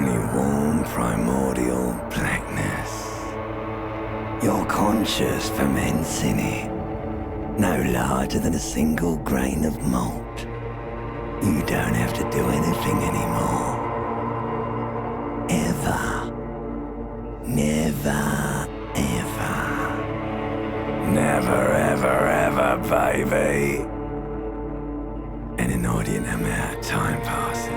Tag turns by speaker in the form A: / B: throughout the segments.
A: only warm primordial blackness. Your conscious ferments in it, no larger than a single grain of malt. You don't have to do anything anymore. Ever. Never, ever. Never, ever, ever, baby. An inordinate amount of time passes.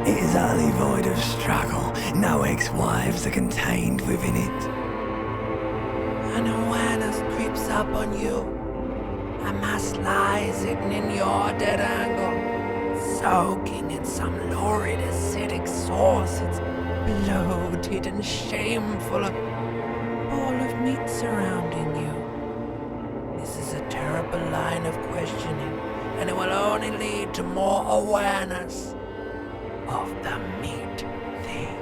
A: It is utterly void of struggle. No ex-wives are contained within it.
B: An awareness creeps up on you. A mass lies hidden in your dead angle, soaking in some lurid acidic sauce. It's bloated and shameful, a ball of meat surrounding you. This is a terrible line of questioning, and it will only lead to more awareness of the meat thing.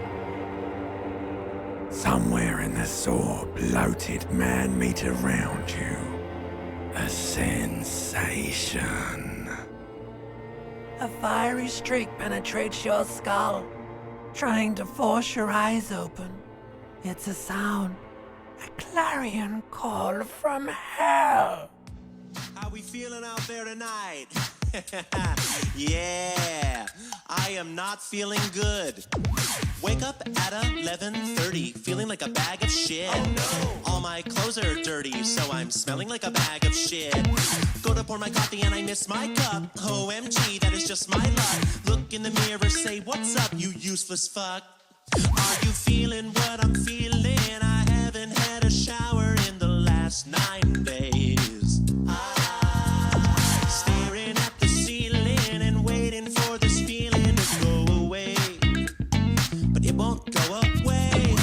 A: Somewhere in the sore, bloated man meat around you. A sensation.
B: A fiery streak penetrates your skull, trying to force your eyes open. It's a sound, a clarion call from hell.
C: How we feeling out there tonight? Yeah, I am not feeling good. Wake up at 11:30, feeling like a bag of shit. Oh no! All my clothes are dirty, so I'm smelling like a bag of shit. Go to pour my coffee and I miss my cup. OMG, that is just my luck. Look in the mirror, say what's up, you useless fuck. Are you feeling what I'm feeling? I haven't had a shower in the last 9 days. Staring at the ceiling and waiting for this feeling to go away. But it won't go away.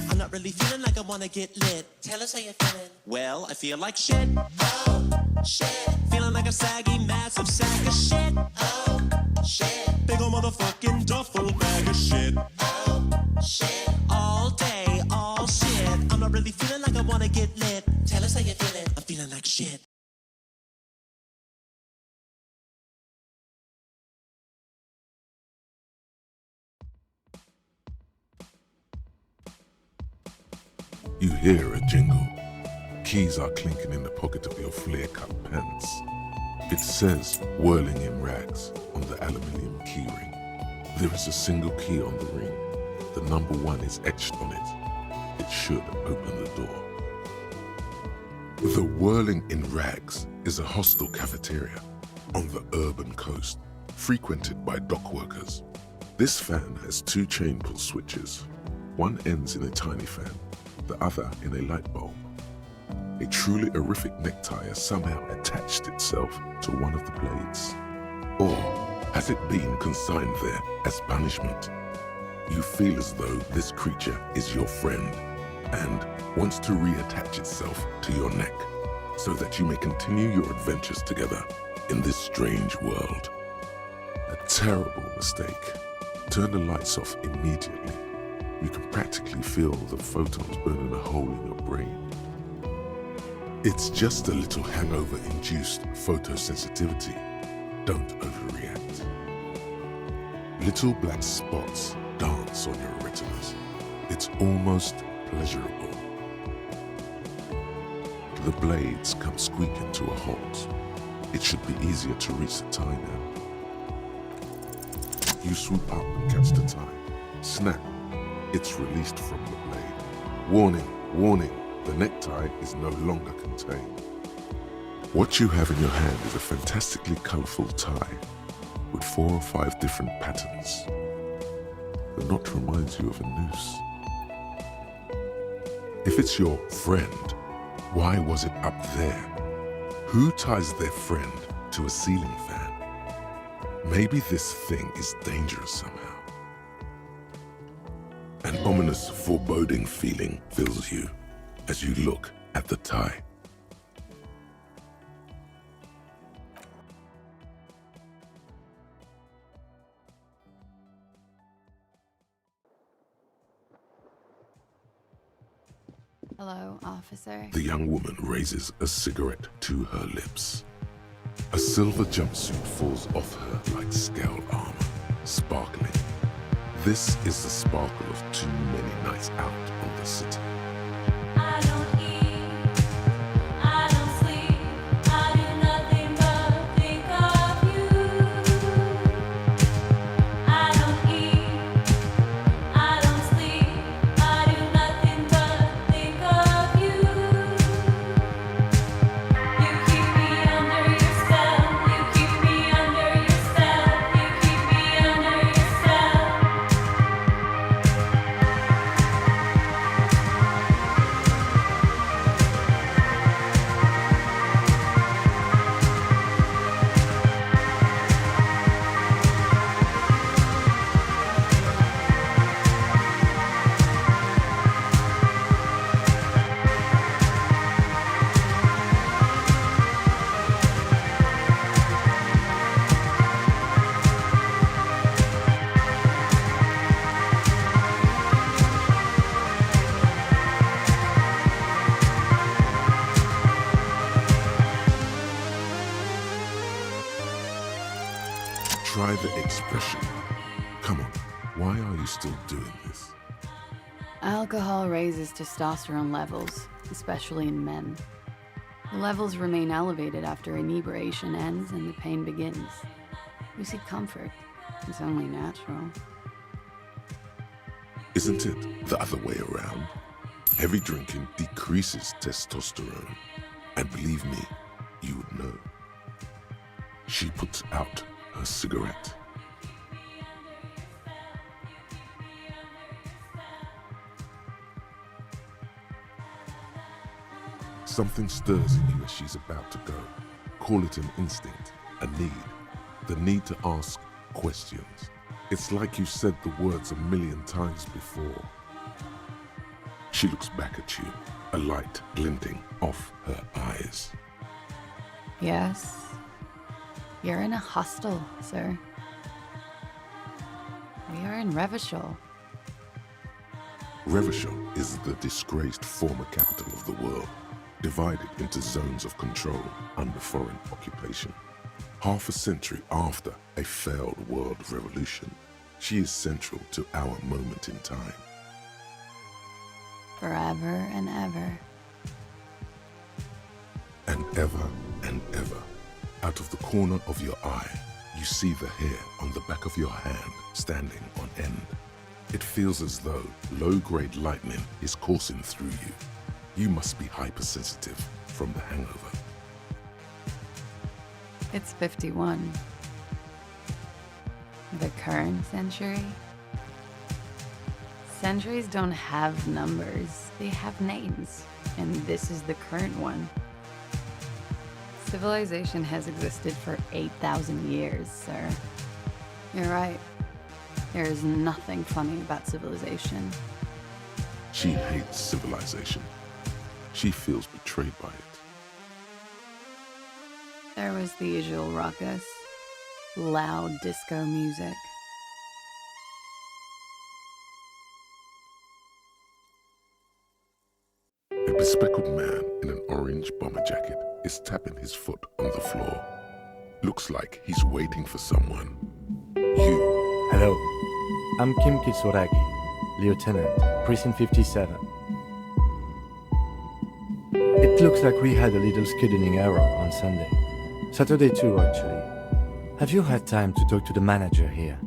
C: I'm not really feeling like I wanna get lit. Tell us how you're feeling. Well, I feel like shit. Oh, shit. Feeling like a saggy, massive sack of shit. Oh, shit. Big ol' motherfucking duffel bag of shit. Oh, shit. All day, all shit. I'm not really feeling like I wanna get lit. Tell us how you're feeling. I'm feeling like shit.
D: You hear a jingle. Keys are clinking in the pocket of your flare-cut pants. It says, whirling in rags, on the aluminium keyring. There is a single key on the ring. The number 1 is etched on it. It should open the door. The Whirling in Rags is a hostel cafeteria on the urban coast, frequented by dock workers. This fan has 2 chain pull switches. One ends in a tiny fan, the other in a light bulb. A truly horrific necktie has somehow attached itself to one of the blades. Or has it been consigned there as punishment? You feel as though this creature is your friend and wants to reattach itself to your neck so that you may continue your adventures together in this strange world. A terrible mistake. Turn the lights off immediately. You can practically feel the photons burning a hole in your brain. It's just a little hangover-induced photosensitivity. Don't overreact. Little black spots dance on your retinas. It's almost pleasurable. The blades come squeaking to a halt. It should be easier to reach the tie now. You swoop up and catch the tie. Snap. It's released from the blade. Warning, warning, the necktie is no longer contained. What you have in your hand is a fantastically colorful tie with 4 or 5 different patterns. The knot reminds you of a noose. If it's your friend, why was it up there? Who ties their friend to a ceiling fan? Maybe this thing is dangerous somehow. An ominous, foreboding feeling fills you as you look at the tie.
E: Hello, officer.
D: The young woman raises a cigarette to her lips. A silver jumpsuit falls off her like scale armor, sparkling. This is the sparkle of too many nights out on the city.
F: I don't eat, I don't sleep, I do nothing but think of you. I don't eat, I don't sleep, I do nothing but think of you. You keep me under your spell, you keep me under your spell, you keep me under your spell.
D: Try the expression. Come on, why are you still doing this?
E: Alcohol raises testosterone levels, especially in men. The levels remain elevated after inebriation ends and the pain begins. We seek comfort. It's only natural.
D: Isn't it the other way around? Heavy drinking decreases testosterone. And believe me, you would know. She puts out her cigarette. Something stirs in you as she's about to go. Call it an instinct, a need, the need to ask questions. It's like you said the words 1,000,000 times before. She looks back at you, a light glinting off her eyes.
E: Yes. You're in a hostel, sir. We are in Revachol.
D: Revachol is the disgraced former capital of the world, divided into zones of control under foreign occupation. Half a century after a failed world revolution, she is central to our moment in time.
E: Forever and ever.
D: And ever and ever, out of the corner of your eye, you see the hair on the back of your hand standing on end. It feels as though low-grade lightning is coursing through you. You must be hypersensitive from the hangover.
E: It's 51. The current century? Centuries don't have numbers, they have names. And this is the current one. Civilization has existed for 8,000 years, sir. You're right. There is nothing funny about civilization.
D: She hates civilization. She feels betrayed by it.
E: There was the usual ruckus. Loud disco music.
D: A bespectacled man in an orange bomber jacket is tapping his foot on the floor. Looks like he's waiting for someone. You.
G: Hello, I'm Kitsuragi, Lieutenant, Precinct 57. It looks like we had a little scheduling error on Sunday. Saturday too, actually. Have you had time to talk to the manager here?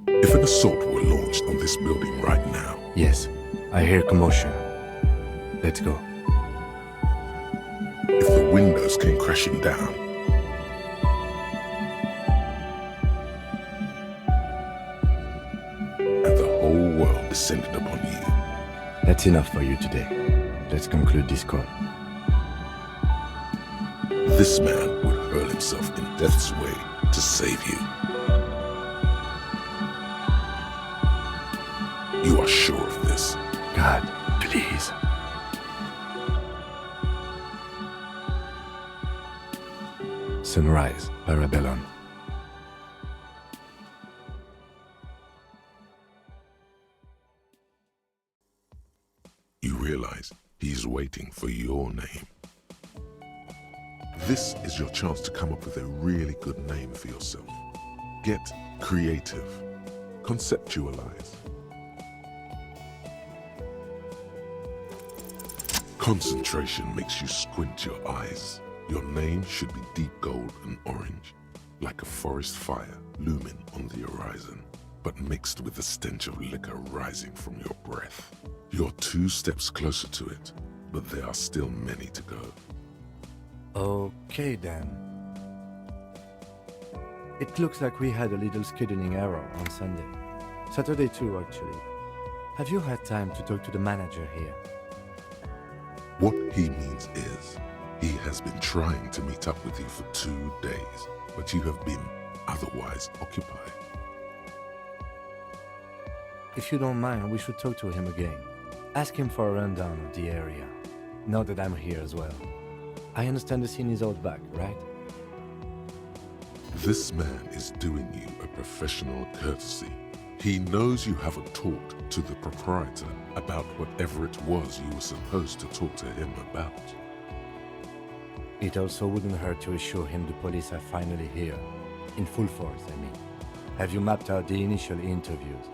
D: If an assault were launched on this building right now,
G: Yes, I hear commotion. Let's go.
D: if the windows came crashing down, and the whole world descended upon you,
G: That's enough for you today. Let's conclude this call.
D: this man would hurl himself in death's way to save you. You are sure of this?
G: God, please. Sunrise, Parabellum.
D: You realize he's waiting for your name. This is your chance to come up with a really good name for yourself. Get creative. Conceptualize. Concentration makes you squint your eyes. Your name should be deep gold and orange, like a forest fire looming on the horizon, but mixed with the stench of liquor rising from your breath. You're 2 steps closer to it, but there are still many to go.
G: Okay then. It looks like we had a little scheduling error on Sunday. Saturday too, actually. Have you had time to talk to the manager here?
D: What he means is, he has been trying to meet up with you for 2 days, but you have been otherwise occupied.
G: If you don't mind, we should talk to him again. Ask him for a rundown of the area, now that I'm here as well. I understand the scene is out back, right?
D: This man is doing you a professional courtesy. He knows you haven't talked to the proprietor about whatever it was you were supposed to talk to him about.
G: It also wouldn't hurt to assure him the police are finally here. In full force, I mean. Have you mapped out the initial interviews?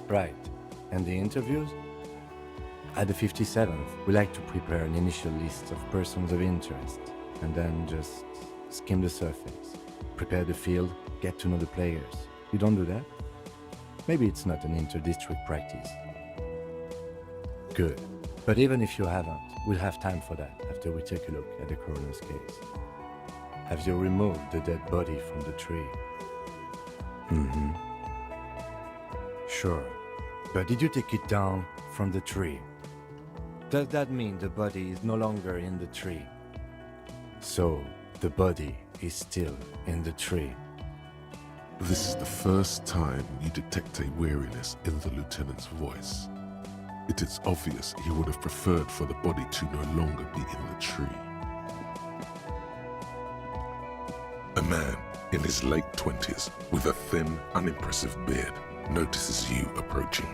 G: Right. And the interviews? At the 57th, we like to prepare an initial list of persons of interest, and then just skim the surface. Prepare the field, get to know the players. You don't do that? Maybe it's not an inter-district practice. Good. But even if you haven't, we'll have time for that after we take a look at the coroner's case. Have you removed the dead body from the tree? Mm-hmm. Sure. But did you take it down from the tree? Does that mean the body is no longer in the tree? So, the body is still in the tree.
D: This is the first time you detect a weariness in the lieutenant's voice. It is obvious he would have preferred for the body to no longer be in the tree. A man in his late 20s with a thin, unimpressive beard notices you approaching.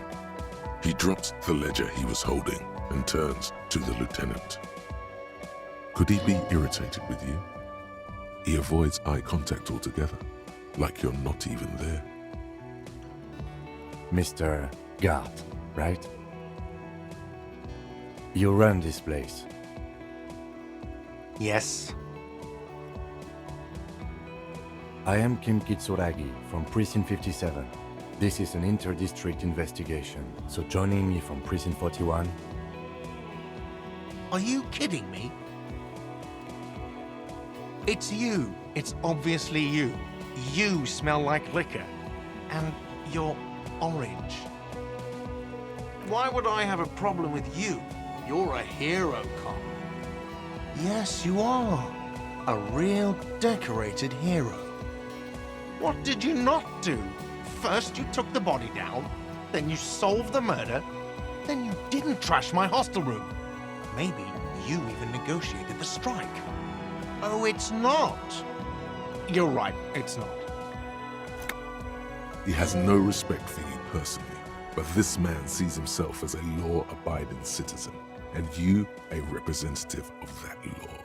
D: He drops the ledger he was holding and turns to the lieutenant. Could he be irritated with you? He avoids eye contact altogether, like you're not even there.
G: Mr. Gart, right? You run this place.
H: Yes.
G: I am Kim Kitsuragi from Precinct 57. This is an inter-district investigation, so joining me from Precinct 41...
H: Are you kidding me? It's you. It's obviously you. You smell like liquor. And you're orange. Why would I have a problem with you? You're a hero, cop. Yes, you are. A real decorated hero. What did you not do? First you took the body down, then you solved the murder, then you didn't trash my hostel room. Maybe you even negotiated the strike. Oh, it's not. You're right, it's not.
D: He has no respect for you personally, but this man sees himself as a law-abiding citizen, and you a representative of that law.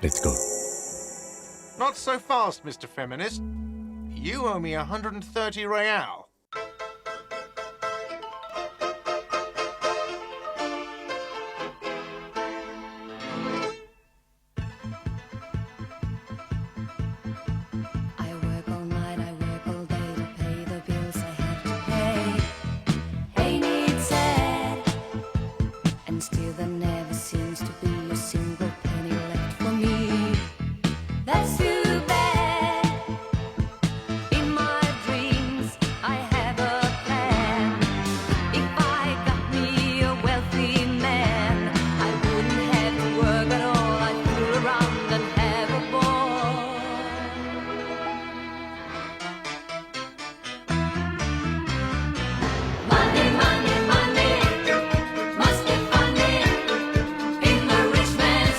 G: Let's go.
H: Not so fast, Mr. Feminist. You owe me 130 real.
F: I work all night, I work all day to pay the bills I have to pay. Ain't it sad? And still there never seems to be a single penny left for me. That's too bad. In my dreams, I have a plan. If I got me a wealthy man, I wouldn't have to work at all. I'd fool around and have a ball. Money, money, money, must be funny in the rich man's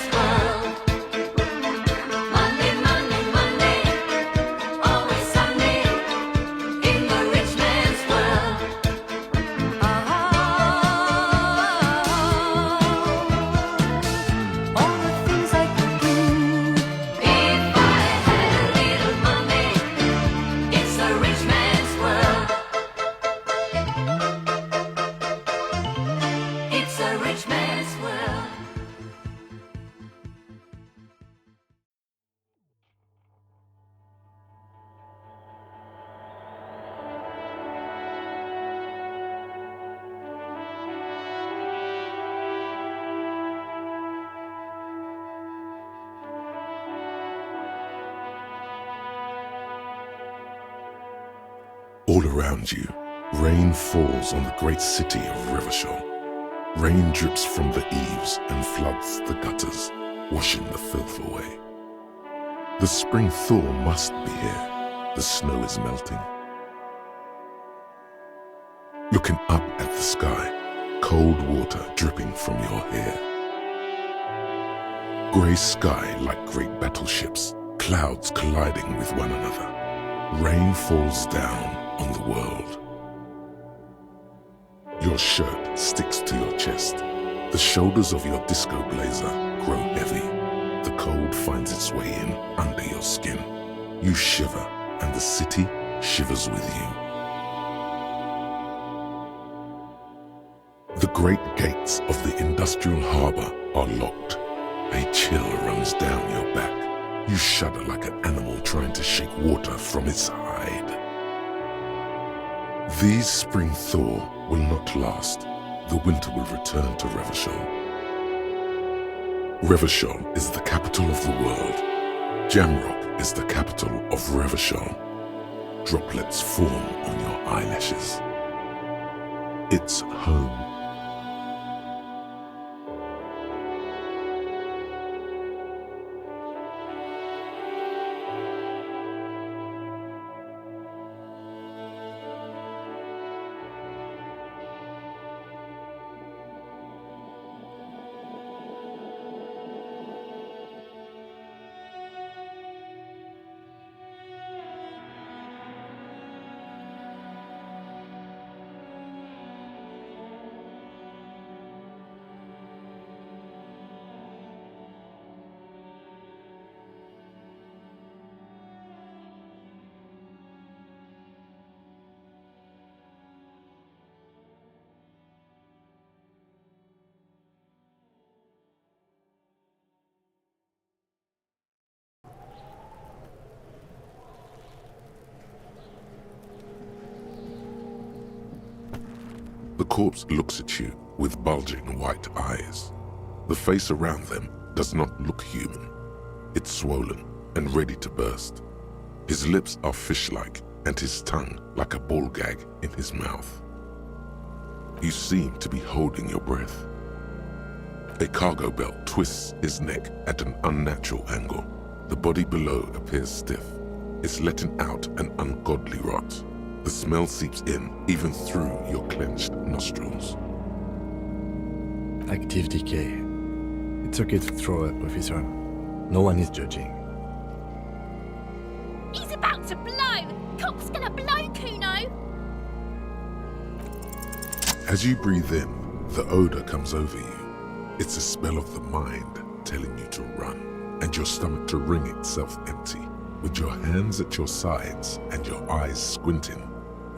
D: around you, rain falls on the great city of Revachol. Rain drips from the eaves and floods the gutters, washing the filth away. The spring thaw must be here. The snow is melting. Looking up at the sky, cold water dripping from your hair. Grey sky like great battleships, clouds colliding with one another. Rain falls down on the world. Your shirt sticks to your chest. The shoulders of your disco blazer grow heavy. The cold finds its way in under your skin. You shiver, and the city shivers with you. The great gates of the industrial harbor are locked. A chill runs down your back. You shudder like an animal trying to shake water from its hide. These spring thaw will not last. The winter will return to Revachol. Revachol is the capital of the world. Jamrock is the capital of Revachol. Droplets form on your eyelashes. It's home. The corpse looks at you with bulging white eyes. The face around them does not look human. It's swollen and ready to burst. His lips are fish-like and his tongue like a ball gag in his mouth. You seem to be holding your breath. A cargo belt twists his neck at an unnatural angle. The body below appears stiff. It's letting out an ungodly rot. The smell seeps in, even through your clenched nostrils.
G: Active decay. It's okay to throw up, officer. No one is judging.
F: He's about to blow! Cop's gonna blow, Kuno!
D: As you breathe in, the odor comes over you. It's a smell of the mind telling you to run, and your stomach to wring itself empty. With your hands at your sides and your eyes squinting,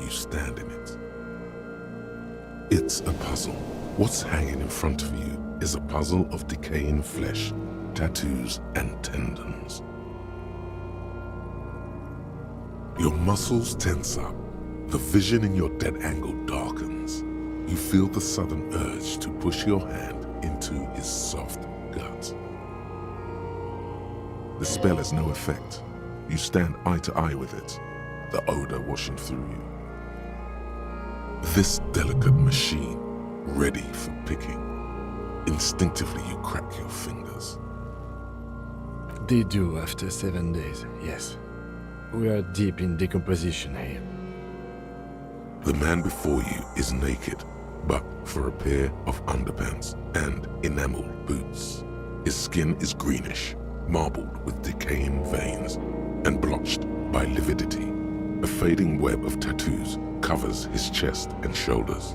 D: you stand in it. It's a puzzle. What's hanging in front of you is a puzzle of decaying flesh, tattoos, and tendons. Your muscles tense up. The vision in your dead angle darkens. You feel the sudden urge to push your hand into his soft gut. The spell has no effect. You stand eye to eye with it, the odor washing through you. This delicate machine, ready for picking. Instinctively you crack your fingers.
G: They do after 7 days, yes. We are deep in decomposition here.
D: The man before you is naked, but for a pair of underpants and enameled boots. His skin is greenish, marbled with decaying veins, and blotched by lividity. A fading web of tattoos covers his chest and shoulders.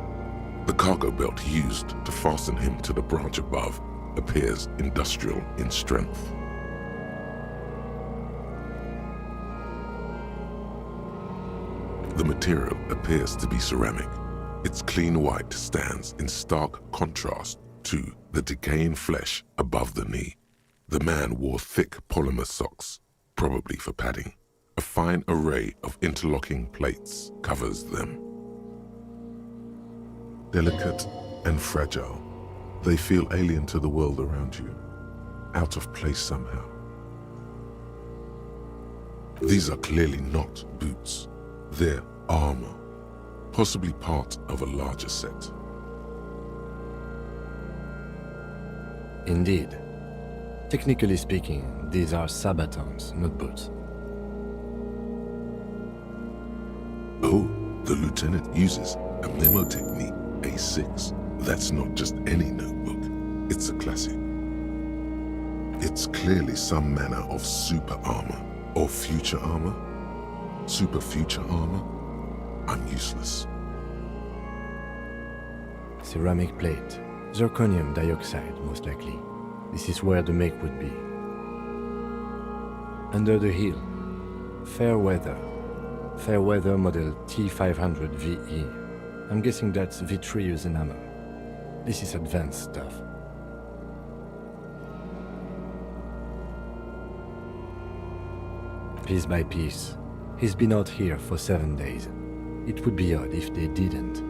D: The cargo belt used to fasten him to the branch above appears industrial in strength. The material appears to be ceramic. Its clean white stands in stark contrast to the decaying flesh above the knee. The man wore thick polymer socks, probably for padding. A fine array of interlocking plates covers them. Delicate and fragile, they feel alien to the world around you, out of place somehow. These are clearly not boots. They're armor, possibly part of a larger set.
G: Indeed. Technically speaking, these are sabatons, not boots.
D: Oh, the lieutenant uses a memo technique A6. That's not just any notebook, it's a classic. It's clearly some manner of super armor or future armor. Super future armor? I'm useless.
G: Ceramic plate. Zirconium dioxide, most likely. This is where the make would be. Under the heel. Fair weather. Fair weather model T500 VE. I'm guessing that's vitreous enamel. This is advanced stuff. Piece by piece. He's been out here for 7 days. It would be odd if they didn't.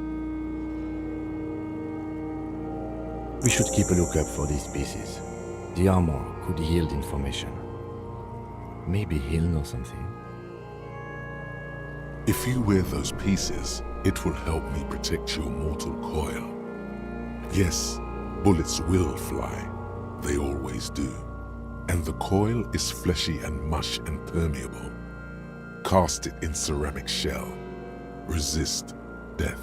G: We should keep a lookout for these pieces. The armor could yield information. Maybe he'll know something.
D: If you wear those pieces, it will help me protect your mortal coil. Yes, bullets will fly. They always do. And the coil is fleshy and mush and permeable. Cast it in ceramic shell. Resist death.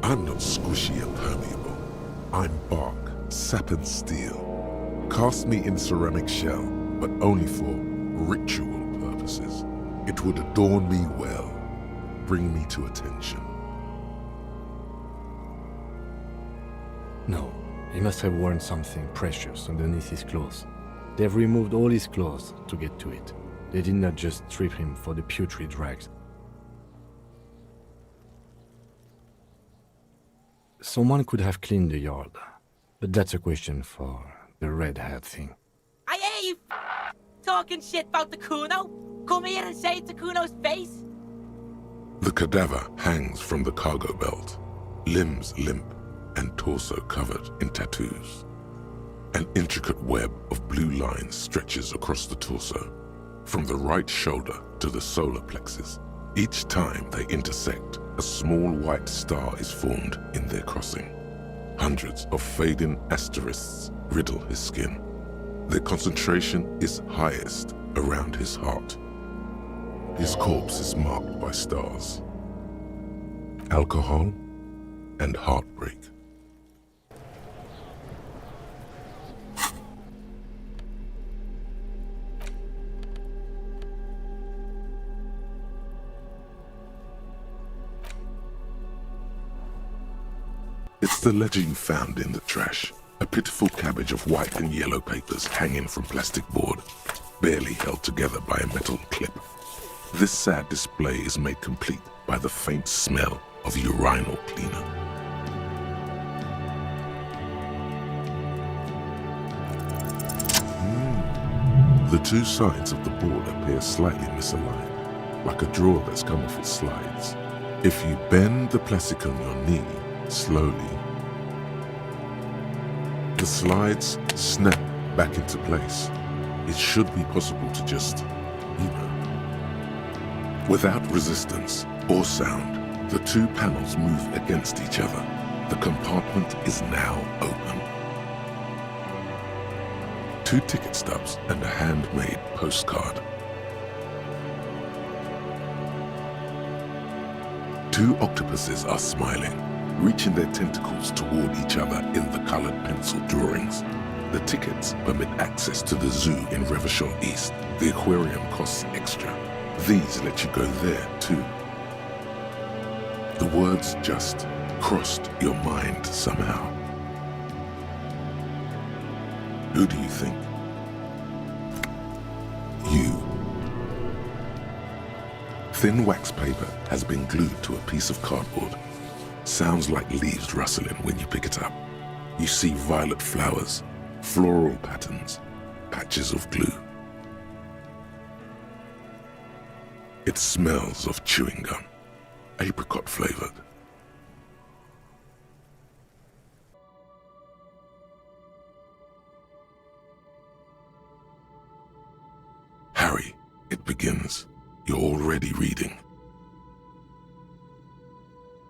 D: I'm not squishy and permeable. I'm bark, sap and steel. Cast me in ceramic shell, but only for ritual purposes. It would adorn me well, bring me to attention.
G: No, he must have worn something precious underneath his clothes. They've removed all his clothes to get to it. They did not just strip him for the putrid rags. Someone could have cleaned the yard, but that's a question for the red hat thing.
I: I hear you talking shit about the Kuno. Come here and say it to Kuno's face.
D: The cadaver hangs from the cargo belt, limbs limp and torso covered in tattoos. An intricate web of blue lines stretches across the torso, from the right shoulder to the solar plexus. Each time they intersect, a small white star is formed in their crossing. Hundreds of fading asterisks riddle his skin. Their concentration is highest around his heart. His corpse is marked by stars. Alcohol and heartbreak. It's the legend found in the trash. A pitiful cabbage of white and yellow papers hanging from plastic board, barely held together by a metal clip. This sad display is made complete by the faint smell of urinal cleaner. The two sides of the board appear slightly misaligned, like a drawer that's come off its slides. If you bend the plastic on your knee slowly, the slides snap back into place. It should be possible to just, without resistance or sound, the two panels move against each other. The compartment is now open. 2 ticket stubs and a handmade postcard. 2 octopuses are smiling, reaching their tentacles toward each other in the colored pencil drawings. The tickets permit access to the zoo in Revachol East. The aquarium costs extra. These let you go there too. The words just crossed your mind somehow. Who do you think? You. Thin wax paper has been glued to a piece of cardboard. Sounds like leaves rustling when you pick it up. You see violet flowers, floral patterns, patches of glue. It smells of chewing gum, apricot flavored. Harry, it begins. You're already reading.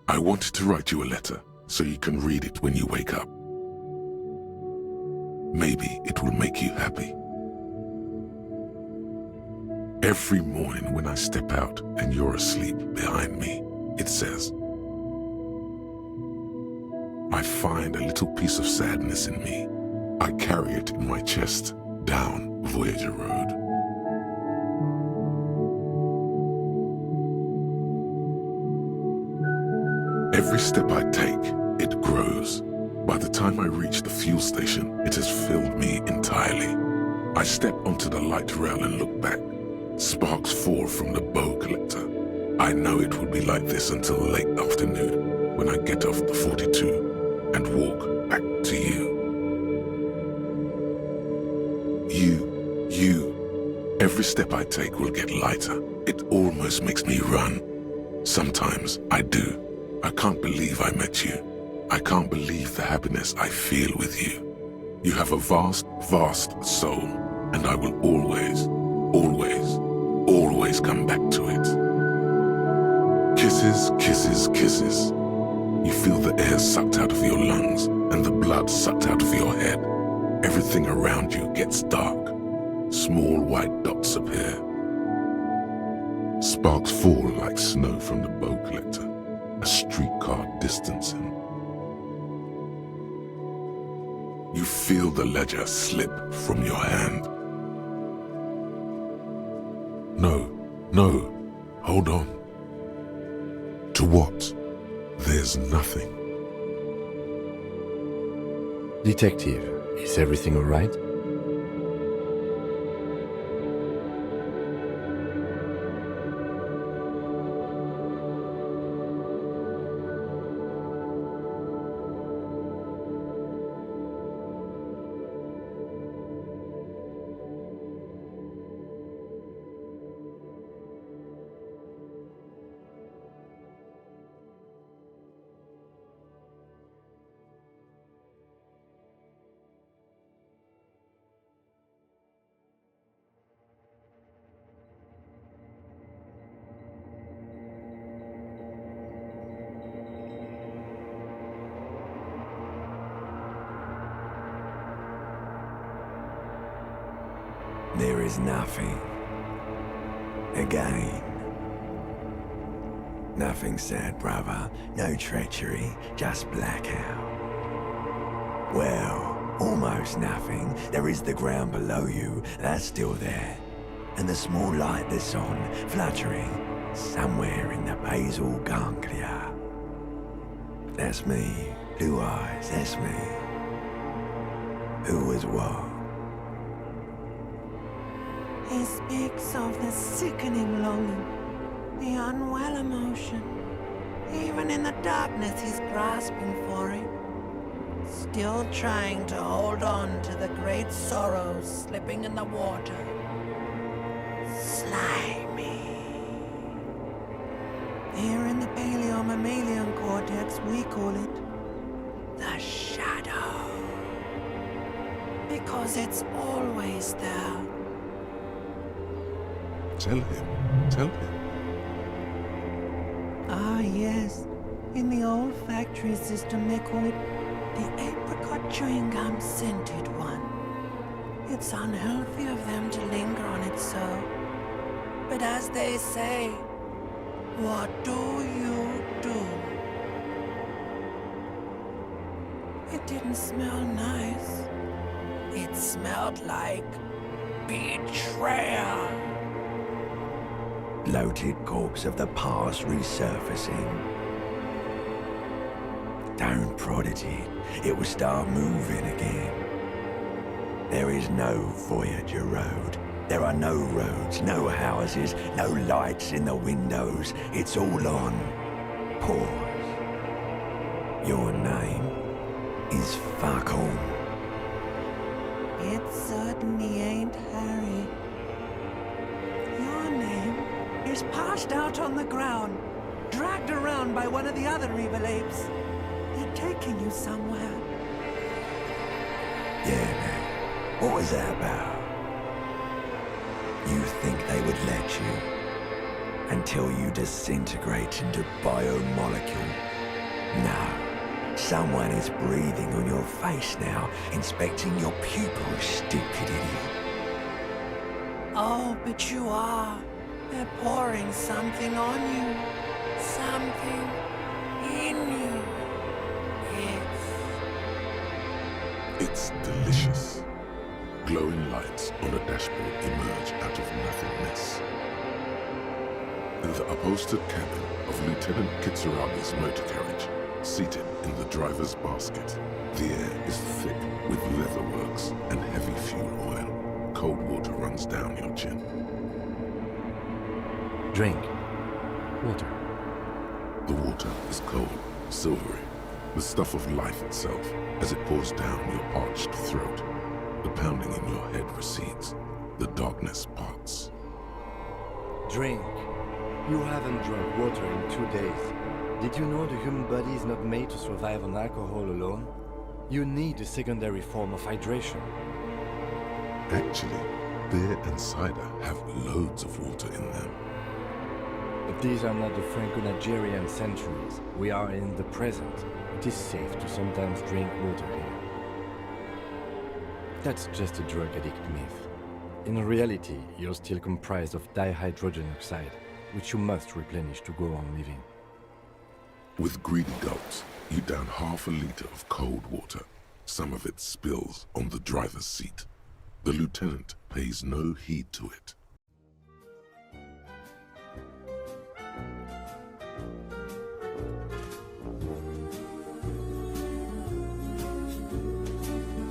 D: I wanted to write you a letter so you can read it when you wake up. Maybe it will make you happy. Every morning when I step out and you're asleep behind me, it says, I find a little piece of sadness in me. I carry it in my chest down Voyager Road. Every step I take, it grows. By the time I reach the fuel station, it has filled me entirely. I step onto the light rail and look back. Sparks fall from the bow collector. I know it will be like this until late afternoon when I get off the 42 and walk back to you. You. Every step I take will get lighter. It almost makes me run. Sometimes I do. I can't believe I met you. I can't believe the happiness I feel with you. You have a vast, vast soul, and I will always, always, always come back to it. Kisses, kisses, kisses. You feel the air sucked out of your lungs and the blood sucked out of your head. Everything around you gets dark. Small white dots appear. Sparks fall like snow from the bow collector. A streetcar distancing. You feel the ledger slip from your hand. No, hold on. To what? There's nothing.
G: Detective, is everything all right?
A: There is nothing. Again. Nothing sad, brother. No treachery, just blackout. Well, almost nothing. There is the ground below you. That's still there. And the small light that's on, fluttering, somewhere in the basal ganglia. That's me. Blue eyes, that's me. Who was what?
B: He speaks of the sickening longing, the unwell emotion. Even in the darkness, he's grasping for it. Still trying to hold on to the great sorrows slipping in the water. Slimy. Here in the paleo-mammalian cortex, we call it the shadow. Because it's always there.
D: Tell him.
B: Ah, yes. In the old factory system, they call it the apricot chewing gum scented one. It's unhealthy of them to linger on it so. But as they say, what do you do? It didn't smell nice. It smelled like betrayal.
A: Bloated corpse of the past resurfacing. Don't prod at it. It will start moving again. There is no Voyager Road. There are no roads, no houses, no lights in the windows. It's all on pause. Your name is fuck all.
B: It certainly ain't Harry. Your name is passed out on the ground, dragged around by one of the other evil apes. They're taking you somewhere.
A: Yeah, man. What was that about? You think they would let you? until you disintegrate into biomolecule. No, someone is breathing on your face now, inspecting your pupils, stupid idiot.
B: Oh, but you are. They're pouring something on you. Something in you.
D: It's delicious. Glowing lights on a dashboard emerge out of nothingness. In the upholstered cabin of Lieutenant Kitsuragi's motor carriage, seated in the driver's basket, the air is thick with leatherworks and heavy fuel oil. Cold water runs down your chin.
G: Drink. Water.
D: The water is cold, silvery, the stuff of life itself as it pours down your parched throat. The pounding in your head recedes. The darkness parts.
G: Drink. You haven't drunk water in 2 days. Did you know the human body is not made to survive on alcohol alone? You need a secondary form of hydration.
D: Actually, beer and cider have loads of water in them.
G: But these are not the Franco-Nigerian centuries. We are in the present. It is safe to sometimes drink water here. That's just a drug addict myth. In reality, you're still comprised of dihydrogen oxide, which you must replenish to go on living.
D: With greedy gulps, you down half a liter of cold water. Some of it spills on the driver's seat. The lieutenant pays no heed to it.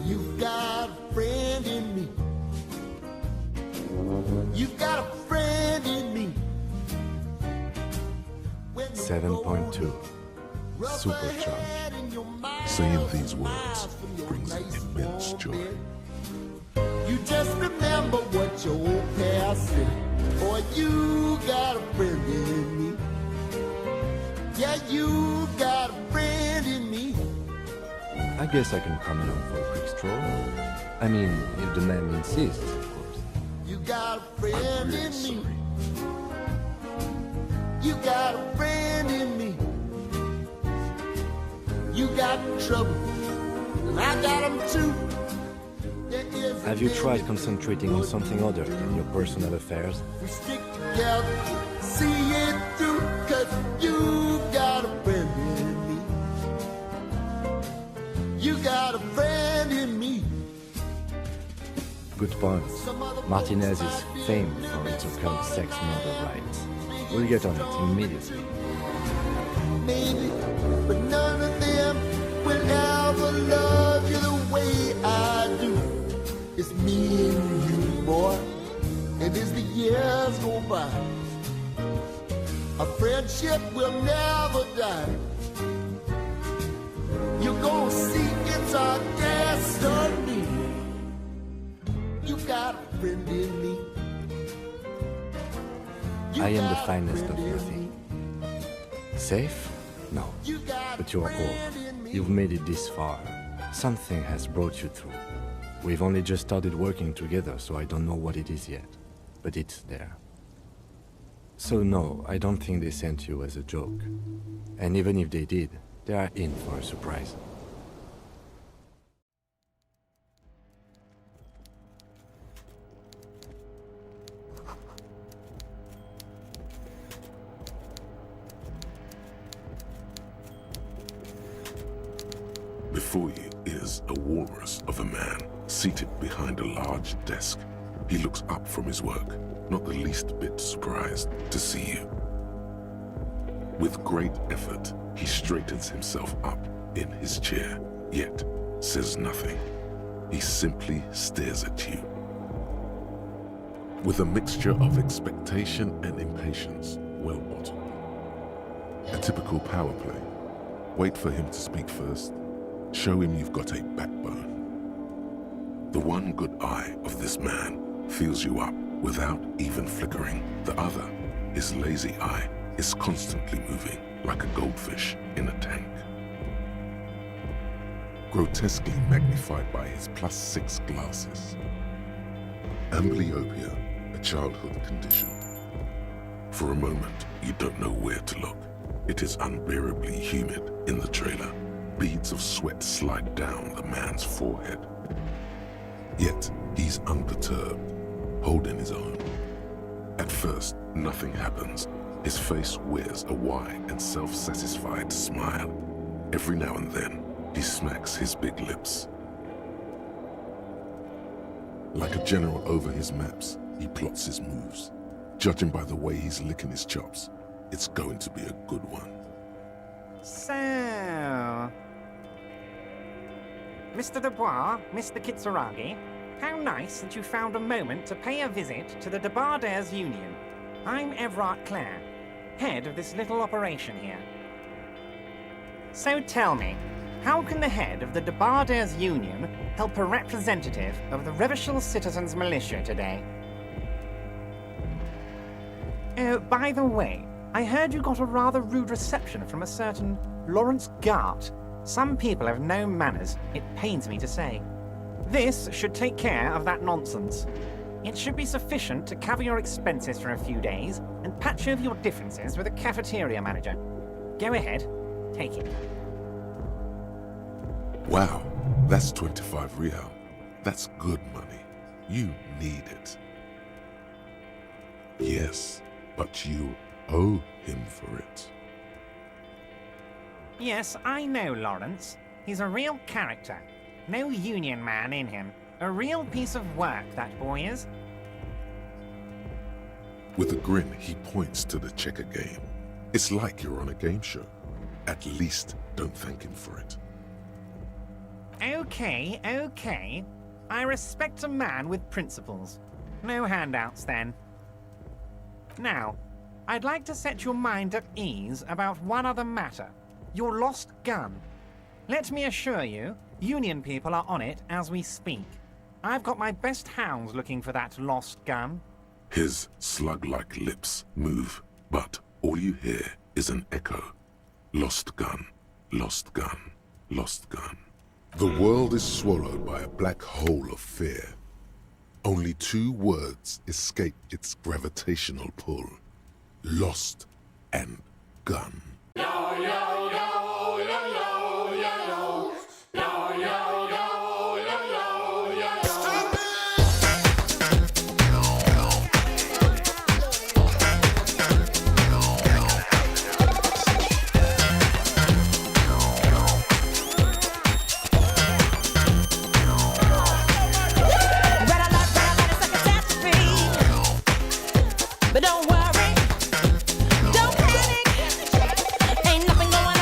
J: You've got a friend in me. You've got a friend in me.
G: 7.2. Supercharged.
D: Saying these words brings immense joy.
J: You just remember what your old past said. Boy, you got a friend in me. Yeah, you got a friend in me.
G: I guess I can come along for a quick stroll. I mean, if the man insists, of course.
J: You got a friend
D: I'm really
J: in me.
D: sorry.
J: You got a friend in me. You got trouble, and I got them too. There is a
G: Have you tried
J: limit.
G: concentrating on something other than your personal affairs?
J: We stick together, see it through, 'cause you got a friend in me. You got a friend in me.
G: Good point. Martinez is famed for its occult sex murder rights. We'll get on it immediately.
J: Maybe, but none of them will ever love you the way I do. It's me and you, boy, and as the years go by, a friendship will never die. You're gonna see it's our destiny. You got a friend in me. You
G: I am the
J: got a
G: finest of
J: friend in
G: nothing.
J: me.
G: Safe? No.
J: You got
G: But
J: a
G: you're
J: friend
G: old.
J: in me.
G: You've made it this far. Something has brought you through. We've only just started working together, so I don't know what it is yet. But it's there. So no, I don't think they sent you as a joke. And even if they did, they are in for a surprise.
D: Before you is a walrus of a man seated behind a large desk. He looks up from his work, not the least bit surprised to see you. With great effort, he straightens himself up in his chair, yet says nothing. He simply stares at you. With a mixture of expectation and impatience, well bottled. A typical power play. Wait for him to speak first. Show him you've got a backbone. The one good eye of this man fills you up without even flickering. The other, his lazy eye, is constantly moving like a goldfish in a tank. Grotesquely magnified by his +6 glasses. Amblyopia, a childhood condition. For a moment, you don't know where to look. It is unbearably humid in the trailer. Beads of sweat slide down the man's forehead. Yet, he's unperturbed, holding his own. At first, nothing happens. His face wears a wide and self-satisfied smile. Every now and then, he smacks his big lips. Like a general over his maps, he plots his moves. Judging by the way he's licking his chops, it's going to be a good one.
K: So... Mr. Dubois, Mr. Kitsuragi, how nice that you found a moment to pay a visit to the Debarders Union. I'm Evrart Clare, head of this little operation here. So tell me, how can the head of the Debarders Union help a representative of the Revachol Citizens Militia today? Oh, by the way, I heard you got a rather rude reception from a certain Lawrence Gart. Some people have no manners, it pains me to say. This should take care of that nonsense. It should be sufficient to cover your expenses for a few days and patch over your differences with the cafeteria manager. Go ahead, take it.
D: Wow, that's 25 real. That's good money. You need it. Yes, but you owe him for it.
K: Yes, I know Lawrence. He's a real character. No union man in him. A real piece of work, that boy is.
D: With a grin, he points to the checker game. It's like you're on a game show. At least don't thank him for it.
K: Okay, okay. I respect a man with principles. No handouts, then. Now, I'd like to set your mind at ease about one other matter. Your lost gun. Let me assure you, Union people are on it as we speak. I've got my best hounds looking for that lost gun.
D: His slug-like lips move, but all you hear is an echo. Lost gun, lost gun, lost gun. The world is swallowed by a black hole of fear. Only two words escape its gravitational pull. Lost and gun.
F: But don't worry, don't panic. Ain't nothing going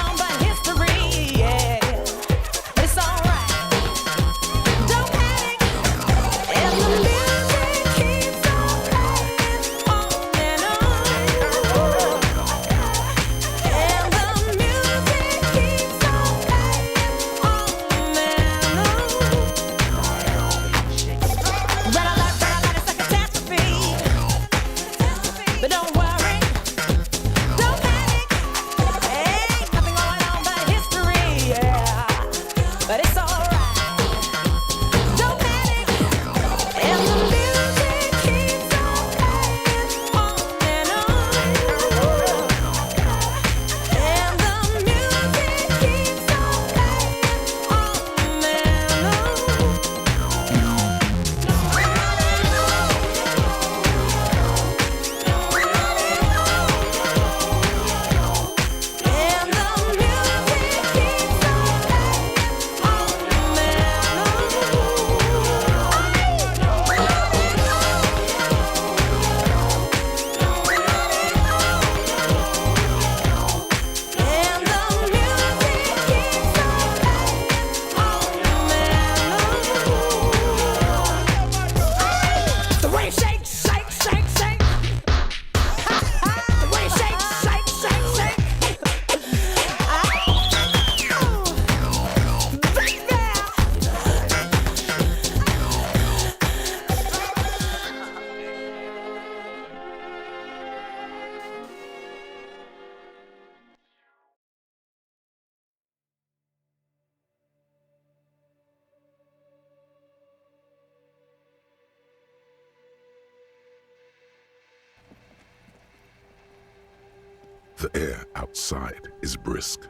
D: The air outside is brisk.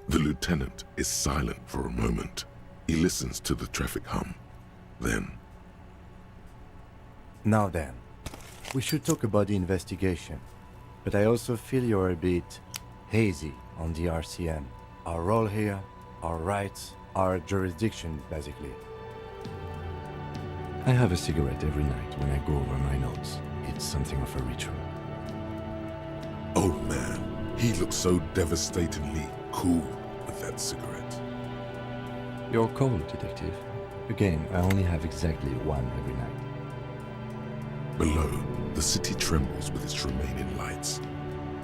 D: The lieutenant is silent for a moment. He listens to the traffic hum. Then,
G: Now then, we should talk about the investigation. But I also feel you're a bit hazy on the RCM. Our role here, our rights, our jurisdiction, basically. I have a cigarette every night when I go over my notes. It's something of a ritual.
D: oh man, he looks so devastatingly cool with that cigarette.
G: You're cold, detective. Again, I only have exactly one every night.
D: Below, the city trembles with its remaining lights.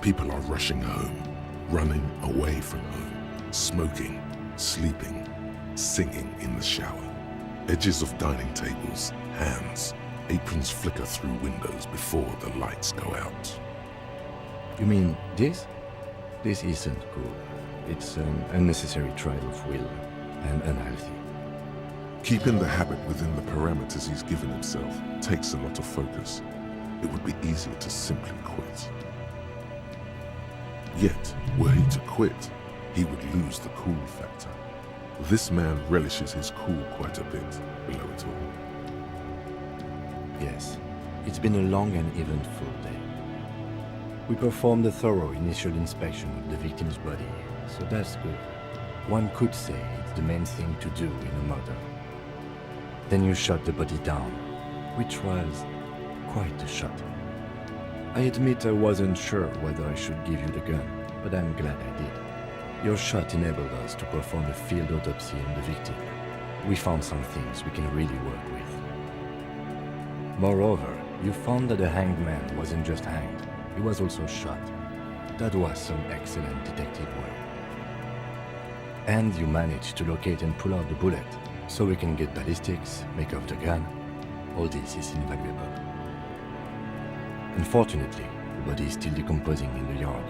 D: People are rushing home, running away from home, smoking, sleeping, singing in the shower. Edges of dining tables, hands, aprons flicker through windows before the lights go out.
G: You mean this? This isn't cool. It's an unnecessary trial of will and unhealthy.
D: Keeping the habit within the parameters he's given himself takes a lot of focus. It would be easier to simply quit. Yet, were he to quit, he would lose the cool factor. This man relishes his cool quite a bit below it all.
G: Yes, it's been a long and eventful day. We performed a thorough initial inspection of the victim's body, so that's good. One could say it's the main thing to do in a murder. Then you shot the body down, which was quite a shot. I admit I wasn't sure whether I should give you the gun, but I'm glad I did. Your shot enabled us to perform a field autopsy on the victim. We found some things we can really work with. Moreover, you found that the hanged man wasn't just hanged, he was also shot. That was some excellent detective work. And you managed to locate and pull out the bullet, so we can get ballistics, make off the gun. All this is invaluable. Unfortunately, the body is still decomposing in the yard.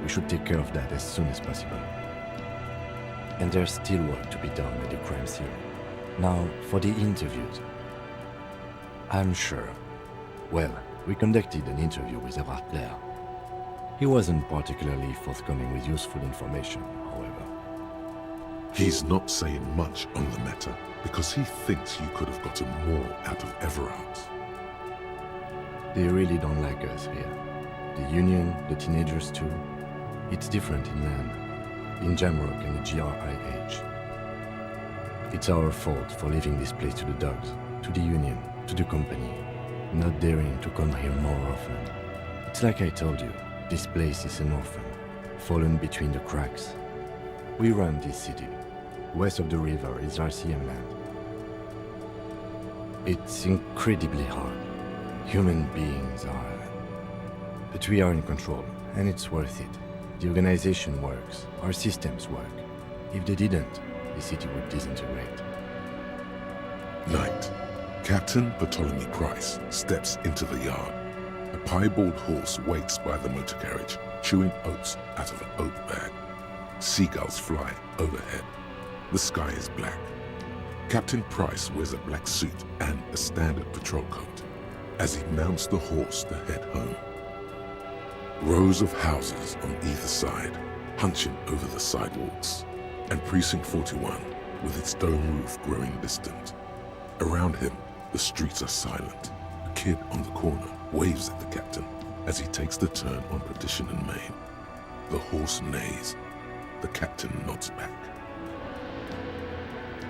G: We should take care of that as soon as possible. And there's still work to be done at the crime scene. Now, for the interviews. I'm sure. Well, we conducted an interview with Evrart. He wasn't particularly forthcoming with useful information, however.
D: He's not saying much on the matter because he thinks you could have gotten more out of Evrart.
G: They really don't like us here. The Union, the teenagers too. It's different in land, in Jamrock and the GRIH. It's our fault for leaving this place to the dogs, to the Union, to the company, not daring to come here more often. It's like I told you, this place is an orphan, fallen between the cracks. We run this city. West of the river is RCM land. It's incredibly hard. Human beings are... But we are in control, and it's worth it. The organization works, our systems work. If they didn't, the city would disintegrate.
D: Night. Captain Bartholomew Price steps into the yard. A piebald horse waits by the motor carriage, chewing oats out of an oat bag. Seagulls fly overhead. The sky is black. Captain Price wears a black suit and a standard patrol coat as he mounts the horse to head home. Rows of houses on either side, hunching over the sidewalks, and Precinct 41 with its dome roof growing distant. Around him, the streets are silent. A kid on the corner waves at the captain as he takes the turn on Petition and Main. The horse neighs. The captain nods back.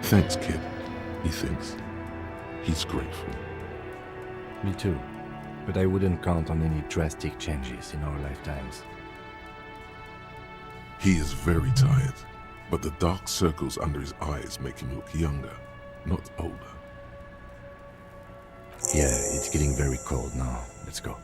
D: Thanks, kid, he thinks. He's grateful.
G: Me too. But I wouldn't count on any drastic changes in our lifetimes.
D: He is very tired, but the dark circles under his eyes make him look younger, not older.
G: Yeah, it's getting very cold now. Let's go.